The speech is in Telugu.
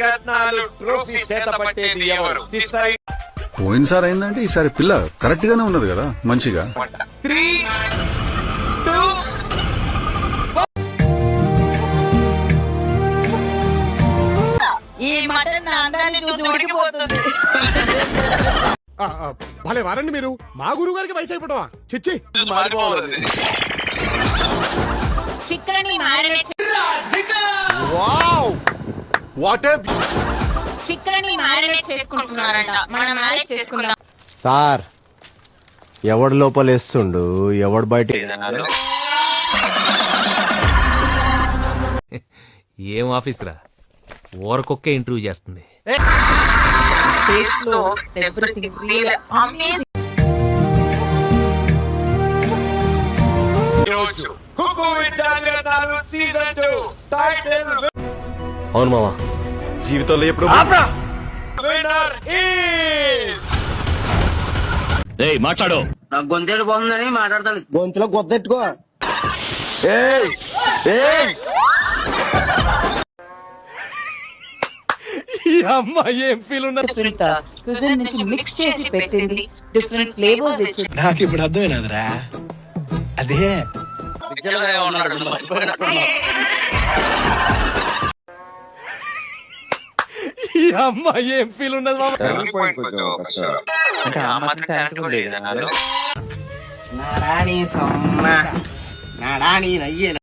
రత్నాలు ట్రోఫీ చేత పట్టేది ఎవరు? పోయినసారి అయిందంటే ఈసారి పిల్ల కరెక్ట్ గానే ఉన్నది కదా మంచిగా. 3, 2 ఈ మటన్ అందాన్ని చూసి ఉడికిపోతుంది. భలే వారండి మీరు. మా గురువు గారికి వయసు అయిపోవటమా? చిచ్చి చికెన్ మ్యారినేట్ చికెన్ మ్యారినేట్ చేసుకుంటున్నారంట. మనం మ్యారినేట్ చేసుకుందాం సార్. ఎవడు లోపలేస్తుండు ఎవడు బయట? ఏం ఆఫీస్ రా, ఓరకొక్కే ఇంటర్వ్యూ చేస్తుంది. అవును మావా, జీవితంలో ఎప్పుడు మాట్లాడు. నాకు గొంతేడు బాగుందని మాట్లాడతాను. గొంతులో గొద్దెట్టుకో. ఈ అమ్మాయి ఏం ఫీల్ ఉన్నారు? మిక్స్ చేసి పెట్టింది, డిఫరెంట్ ఫ్లేవర్స్ ఇచ్చింది. నాకు ఇప్పుడు అర్థమైనదిరా. అదే ఈ అమ్మాయి ఏం ఫీల్ ఉన్నది మామ? నారాణి సమ్మ నారాణి నయ్యే